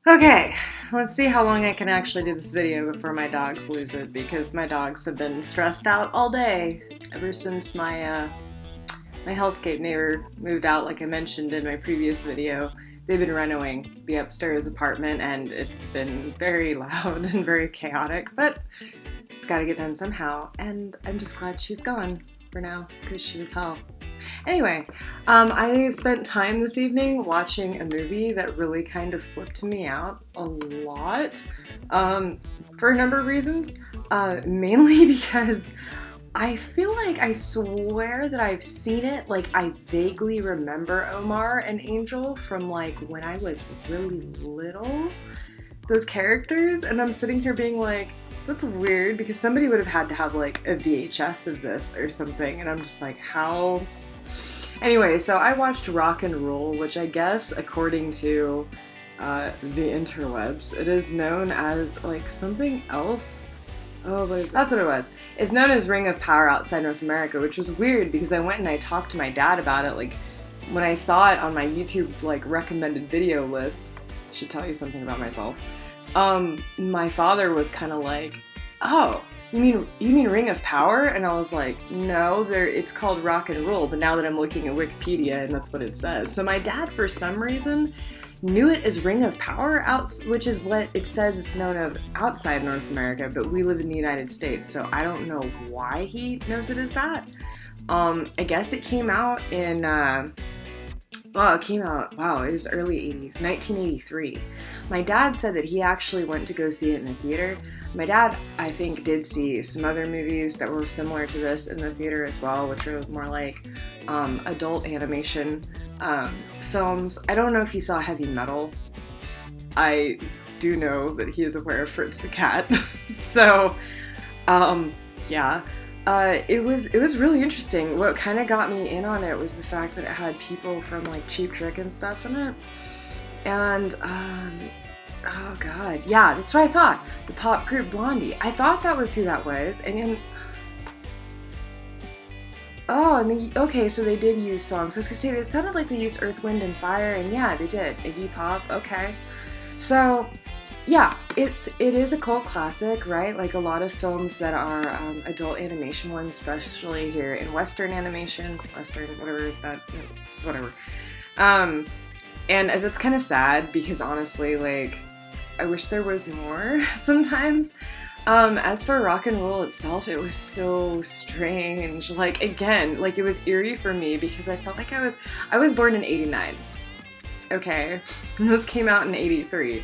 Okay, let's see how long I can actually do this video before my dogs lose it, because my dogs have been stressed out all day ever since my hellscape neighbor moved out, like I mentioned in my previous video. They've been renovating the upstairs apartment and it's been very loud and very chaotic, but it's got to get done somehow, and I'm just glad she's gone for now because she was hell. Anyway, I spent time this evening watching a movie that really kind of flipped me out a lot, for a number of reasons, mainly because I feel like I swear that I've seen it. Like, I vaguely remember Omar and Angel from like when I was really little, those characters, and I'm sitting here being like, that's weird, because somebody would have had to have like a VHS of this or something, and I'm just like, how? Anyway, so I watched Rock and Roll, which I guess, according to the interwebs, it is known as like something else. Oh, what is it? That's what it was. It's known as Ring of Power outside North America, which was weird because I went and I talked to my dad about it. Like, when I saw it on my YouTube like recommended video list, I should tell you something about myself. My father was kind of like, "Oh, you mean Ring of Power?" And I was like, "No, it's called Rock and Roll." But now that I'm looking at Wikipedia, and that's what it says. So my dad, for some reason, knew it as Ring of Power, which is what it says it's known of outside North America, but we live in the United States, so I don't know why he knows it as that. I guess it came out in, it was early 80s, 1983. My dad said that he actually went to go see it in the theater. My dad, I think, did see some other movies that were similar to this in the theater as well, which were more like adult animation films. I don't know if he saw Heavy Metal. I do know that he is aware of Fritz the Cat. So, yeah. It was really interesting. What kind of got me in on it was the fact that it had people from like Cheap Trick and stuff in it. And, oh god, yeah, that's what I thought. The pop group Blondie. I thought that was who that was, and then, okay, so they did use songs. I was gonna say, it sounded like they used Earth, Wind, and Fire, and yeah, they did. Iggy Pop, okay. So, yeah, it is a cult classic, right? Like a lot of films that are adult animation ones, especially here in Western animation, whatever. And it's kind of sad because honestly, like, I wish there was more sometimes. As for Rock and Roll itself, it was so strange. Like, again, like, it was eerie for me because I felt like I was born in 89. Okay. And this came out in 83.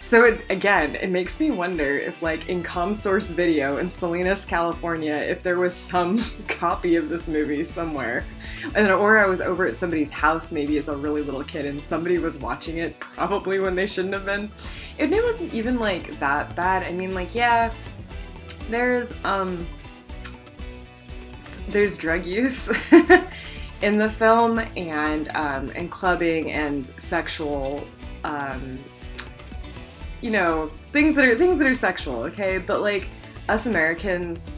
So it makes me wonder if, like, in ComSource Video in Salinas, California, if there was some copy of this movie somewhere. Or I was over at somebody's house maybe as a really little kid and somebody was watching it probably when they shouldn't have been. And it wasn't even, like, that bad. I mean, like, yeah, there's drug use in the film, and clubbing and sexual, you know, things that are sexual, okay? But like, us Americans,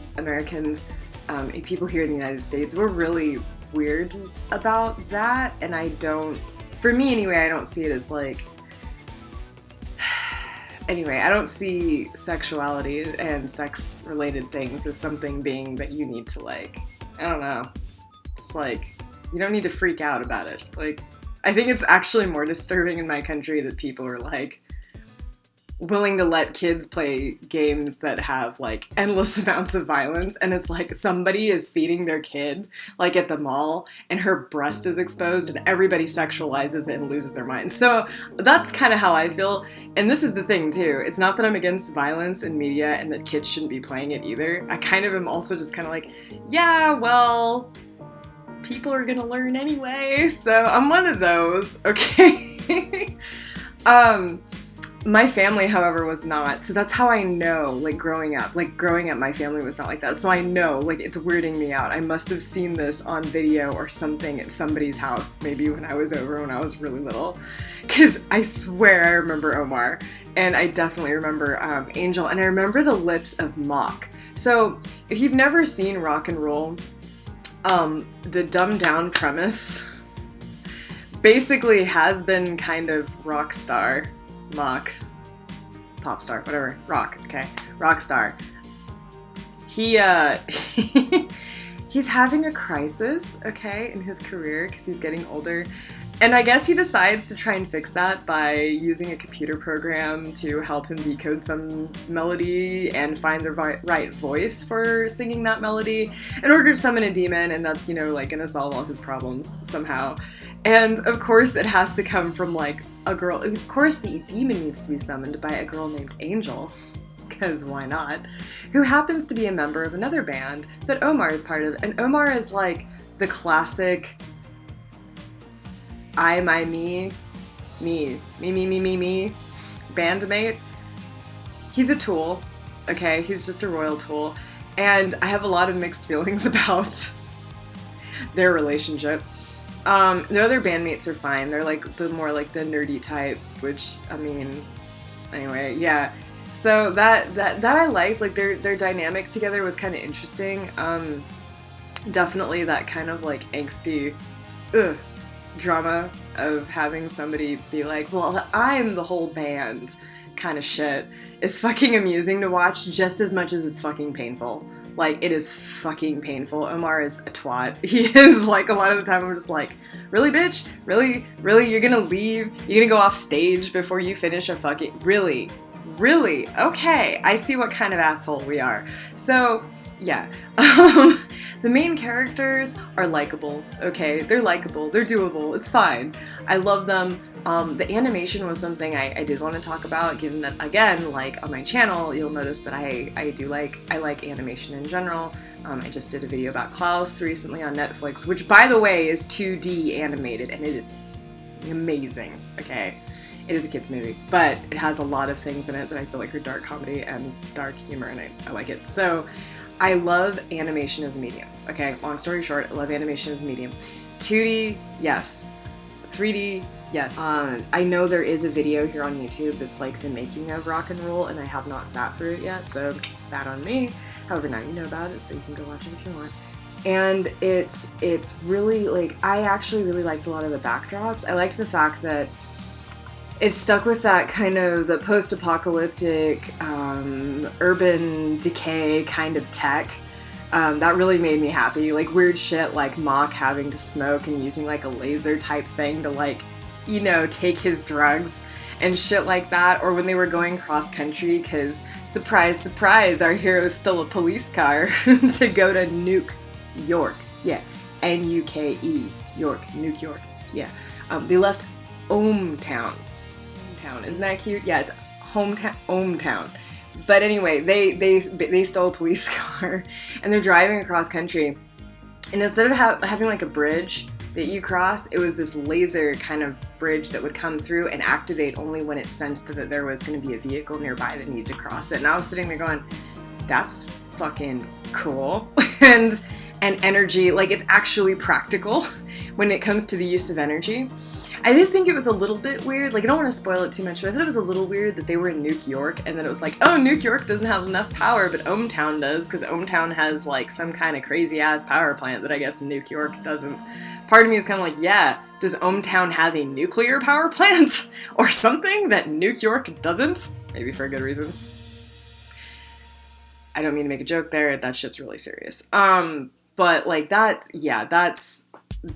people here in the United States, we're really weird about that, and for me anyway, I don't see it as like, anyway, I don't see sexuality and sex-related things as something being that you need to, like, I don't know, just like, you don't need to freak out about it. Like, I think it's actually more disturbing in my country that people are like, willing to let kids play games that have like endless amounts of violence, and it's like somebody is feeding their kid like at the mall and her breast is exposed and everybody sexualizes it and loses their mind. So that's kind of how I feel. And this is the thing too, it's not that I'm against violence in media and that kids shouldn't be playing it either. I kind of am also just kind of like, yeah, well, people are gonna learn anyway, so I'm one of those, okay? My family, however, was not. So that's how I know, like, growing up, my family was not like that. So I know, like, it's weirding me out. I must have seen this on video or something at somebody's house, maybe when I was really little. Because I swear I remember Omar. And I definitely remember Angel. And I remember the lips of Mock. So if you've never seen Rock and Roll, the dumbed down premise basically has been kind of Rockstar Mock, pop star, whatever, rock, okay, rock star. He, he's having a crisis, okay, in his career because he's getting older. And I guess he decides to try and fix that by using a computer program to help him decode some melody and find the right voice for singing that melody in order to summon a demon, and that's, you know, like, gonna solve all his problems somehow. And of course it has to come from, like, a girl. Of course the demon needs to be summoned by a girl named Angel, because why not? Who happens to be a member of another band that Omar is part of. And Omar is, like, the classic I, my, me, bandmate. He's a tool, okay? He's just a royal tool. And I have a lot of mixed feelings about their relationship. The other bandmates are fine. They're like the more like the nerdy type, which, I mean, anyway, yeah. So that I liked, like their dynamic together was kind of interesting. Definitely that kind of like angsty, drama of having somebody be like, well, I'm the whole band kind of shit is fucking amusing to watch just as much as it's fucking painful. Like, it is fucking painful. Omar is a twat. He is, like, a lot of the time I'm just like, really, bitch? Really? Really? You're gonna leave? You're gonna go off stage before you finish a fucking... Really? Really? Okay. I see what kind of asshole we are. So... yeah. The main characters are likable, okay? They're likable, they're doable, it's fine. I love them. The animation was something I did want to talk about, given that, again, like on my channel, you'll notice that I like animation in general. I just did a video about Klaus recently on Netflix, which, by the way, is 2D animated, and it is amazing, okay? It is a kid's movie, but it has a lot of things in it that I feel like are dark comedy and dark humor, and I like it. So, I love animation as a medium. Okay, long story short, I love animation as a medium. 2D, yes. 3D, yes. I know there is a video here on YouTube that's like the making of Rock and Roll, and I have not sat through it yet, so bad on me. However, now you know about it, so you can go watch it if you want. And it's really, like, I actually really liked a lot of the backdrops. I liked the fact that it stuck with that kind of the post-apocalyptic, urban decay kind of tech. That really made me happy. Like, weird shit like Mock having to smoke and using like a laser type thing to, like, you know, take his drugs and shit like that. Or when they were going cross country, because surprise, surprise, our hero stole a police car to go to Nuke York. Yeah, N-U-K-E, York, Nuke York. Yeah, they left Ohmtown. Isn't that cute? Yeah, it's Ohmtown. But anyway, they stole a police car and they're driving across country. And instead of having like a bridge that you cross, it was this laser kind of bridge that would come through and activate only when it sensed that there was going to be a vehicle nearby that needed to cross it. And I was sitting there going, that's fucking cool. and energy, like, it's actually practical when it comes to the use of energy. I did think it was a little bit weird, like, I don't want to spoil it too much, but I thought it was a little weird that they were in Nuke York, and then it was like, oh, Nuke York doesn't have enough power, but Ohmtown does, because Ohmtown has, like, some kind of crazy-ass power plant that I guess Nuke York doesn't. Part of me is kind of like, yeah, does Ohmtown have a nuclear power plant? Or something that Nuke York doesn't? Maybe for a good reason. I don't mean to make a joke there, that shit's really serious. But, like, that, yeah, that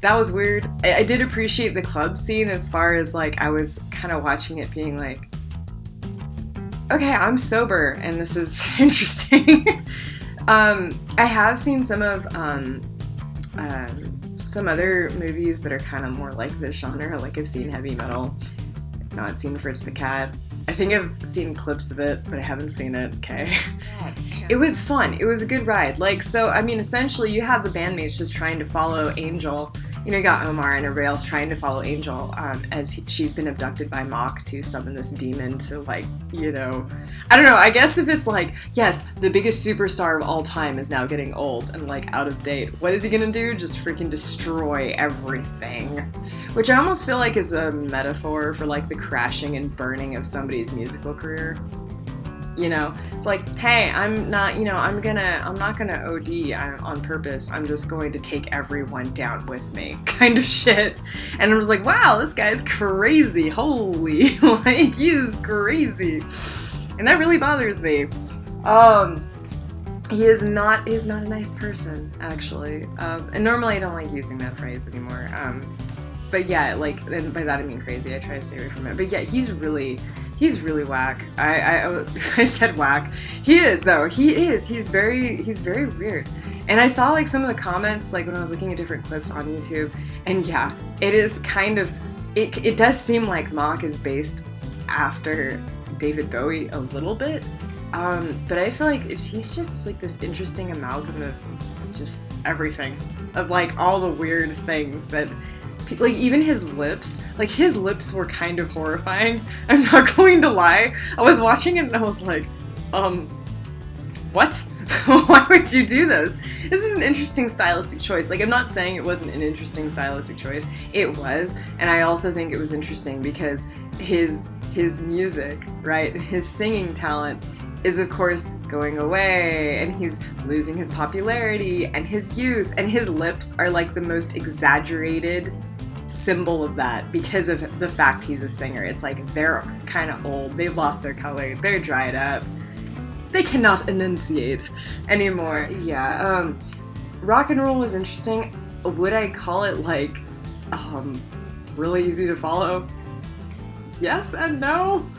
was weird. I did appreciate the club scene as far as, like, I was kind of watching it being like, okay, I'm sober and this is interesting. I have seen some of some other movies that are kind of more like this genre. Like, I've seen Heavy Metal. I've not seen Fritz the Cat. I think I've seen clips of it, but I haven't seen it, okay? It was fun. It was a good ride. Like, so, I mean, essentially, you have the bandmates just trying to follow Angel. You know, you got Omar and everybody else trying to follow Angel as she's been abducted by Mock to summon this demon to, like, you know... I don't know, I guess if it's like, yes, the biggest superstar of all time is now getting old and, like, out of date. What is he gonna do? Just freaking destroy everything. Which I almost feel like is a metaphor for, like, the crashing and burning of somebody's musical career. You know, it's like, hey, I'm not gonna OD on purpose. I'm just going to take everyone down with me, kind of shit. And I was like, wow, this guy's crazy. Holy, like, he is crazy, and that really bothers me. He is not a nice person, actually. And normally I don't like using that phrase anymore. But yeah, like, and by that I mean crazy. I try to stay away from it. But yeah, he's really whack. I said whack. He is, though. He is. He's very weird. And I saw like some of the comments like when I was looking at different clips on YouTube, and yeah, it is kind of it does seem like Mach is based after David Bowie a little bit. But I feel like he's just like this interesting amalgam of just everything, of like all the weird things that. Like, even his lips were kind of horrifying. I'm not going to lie. I was watching it and I was like, what? Why would you do this? This is an interesting stylistic choice. Like, I'm not saying it wasn't an interesting stylistic choice. It was. And I also think it was interesting because his music, right? His singing talent is of course going away, and he's losing his popularity and his youth, and his lips are like the most exaggerated symbol of that because of the fact he's a singer. It's like they're kind of old, they've lost their color, they're dried up, they cannot enunciate anymore. Yeah, rock and roll was interesting. Would I call it like really easy to follow? Yes and no.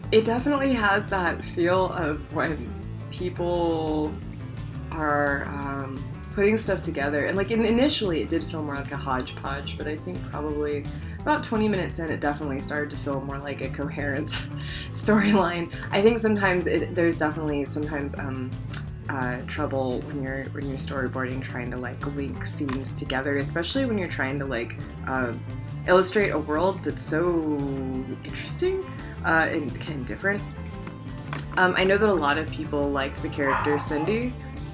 It definitely has that feel of when people are putting stuff together, and like initially it did feel more like a hodgepodge, but I think probably about 20 minutes in it definitely started to feel more like a coherent storyline. I think sometimes there's definitely sometimes trouble when you're storyboarding, trying to like link scenes together, especially when you're trying to like illustrate a world that's so interesting and kind of different. I know that a lot of people liked the character Cindy,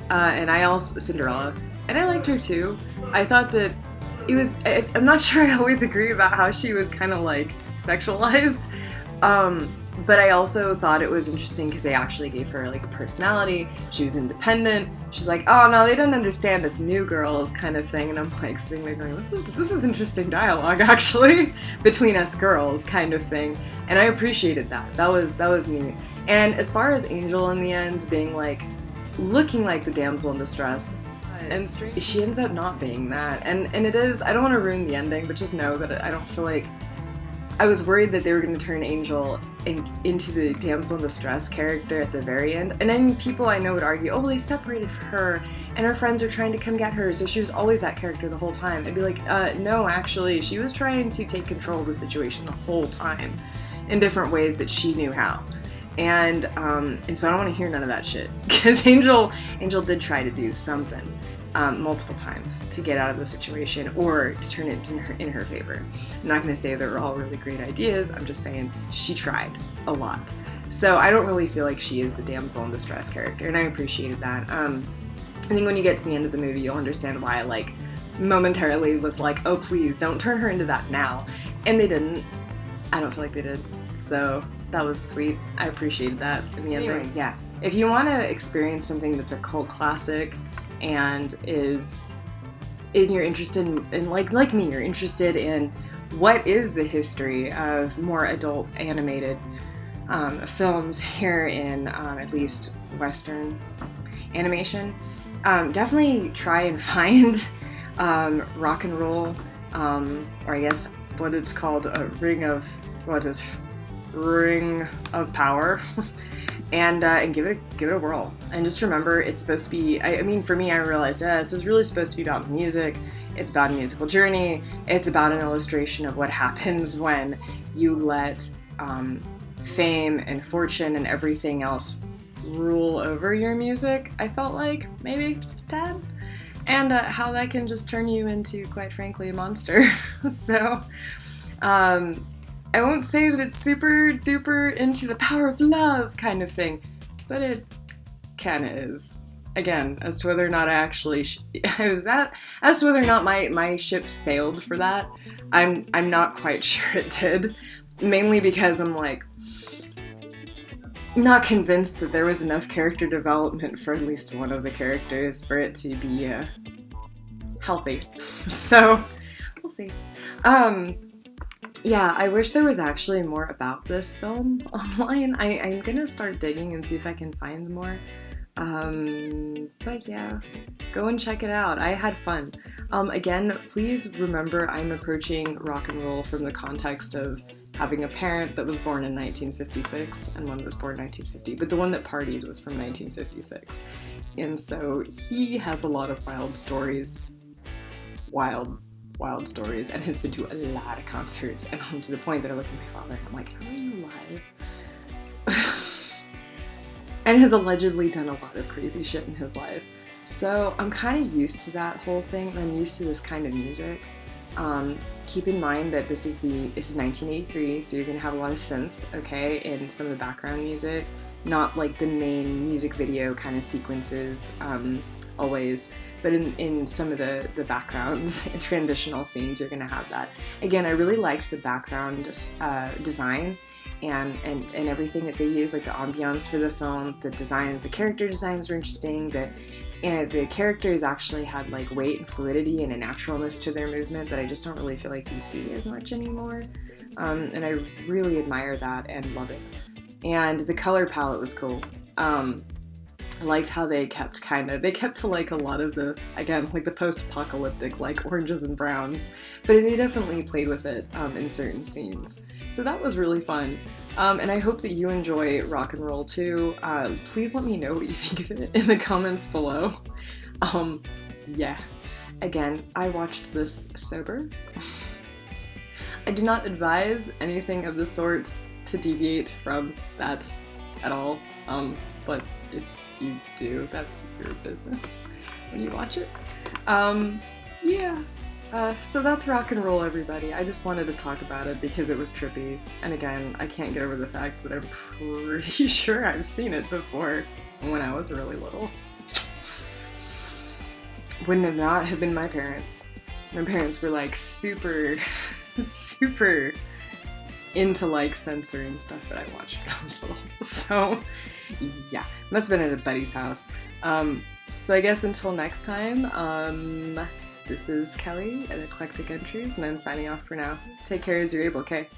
and Cinderella, and I liked her too. I thought that it was, I'm not sure I always agree about how she was kind of like sexualized, but I also thought it was interesting because they actually gave her like a personality. She was independent. She's like, oh no, they don't understand us new girls kind of thing, and I'm like sitting there going, this is interesting dialogue actually between us girls kind of thing, and I appreciated that. That was neat. And as far as Angel in the end being like looking like the damsel in distress, and she ends up not being that, and it is, I don't want to ruin the ending, but just know that I don't feel like, I was worried that they were going to turn Angel into the damsel in distress character at the very end, and then people I know would argue, oh well, they separated her and her friends are trying to come get her, so she was always that character the whole time. I'd be like, no, actually she was trying to take control of the situation the whole time in different ways that she knew how. And so I don't want to hear none of that shit, because Angel did try to do something multiple times to get out of the situation or to turn it in her favor. I'm not going to say they were all really great ideas, I'm just saying she tried a lot. So I don't really feel like she is the damsel in distress character, and I appreciated that. I think when you get to the end of the movie, you'll understand why I like momentarily was like, oh please don't turn her into that now, and they didn't. I don't feel like they did, so that was sweet. I appreciated that in the ending. Anyway, yeah, if you want to experience something that's a cult classic and you're interested in like me, you're interested in what is the history of more adult animated films here in at least Western animation, definitely try and find Rock and Roll, or I guess what it's called, Ring of Power, and give it a whirl. And just remember, it's supposed to be, I mean, for me, I realized, this is really supposed to be about the music. It's about a musical journey. It's about an illustration of what happens when you let fame and fortune and everything else rule over your music, I felt like, maybe just a tad. And how that can just turn you into, quite frankly, a monster. So, I won't say that it's super duper into the power of love kind of thing, but it kinda is. Again, as to whether or not I actually as to whether or not my ship sailed for that, I'm not quite sure it did. Mainly because I'm like, not convinced that there was enough character development for at least one of the characters for it to be healthy. So we'll see. Yeah, I wish there was actually more about this film online. I'm gonna start digging and see if I can find more. But yeah, go and check it out. I had fun. Again, please remember I'm approaching rock and roll from the context of having a parent that was born in 1956 and one that was born in 1950, but the one that partied was from 1956. And so he has a lot of wild stories. Wild stories, and has been to a lot of concerts, and I'm to the point that I look at my father and I'm like, how are you alive? And has allegedly done a lot of crazy shit in his life. So I'm kind of used to that whole thing, and I'm used to this kind of music. Keep in mind that this is 1983, so you're gonna have a lot of synth, okay, and some of the background music, not like the main music video kind of sequences, always. But in some of the backgrounds and transitional scenes, you're gonna have that. Again, I really liked the background design and everything that they use, like the ambiance for the film, the designs, the character designs were interesting. And the characters actually had like weight and fluidity and a naturalness to their movement that I just don't really feel like you see as much anymore. And I really admire that and love it. And the color palette was cool. I liked how they kept to like a lot of the, again, like the post-apocalyptic, like oranges and browns, but they definitely played with it in certain scenes. So that was really fun. And I hope that you enjoy rock and roll too. Please let me know what you think of it in the comments below. Yeah. Again, I watched this sober. I do not advise anything of the sort to deviate from that at all. But if you do, that's your business when you watch it. Yeah. So that's rock and roll, everybody. I just wanted to talk about it because it was trippy. And again, I can't get over the fact that I'm pretty sure I've seen it before when I was really little. Wouldn't have not have been my parents. My parents were like super into like censoring stuff that I watched when I was little. So yeah, must have been at a buddy's house. So I guess until next time, this is Kelly at Eclectic Entries, and I'm signing off for now. Take care as you're able, okay?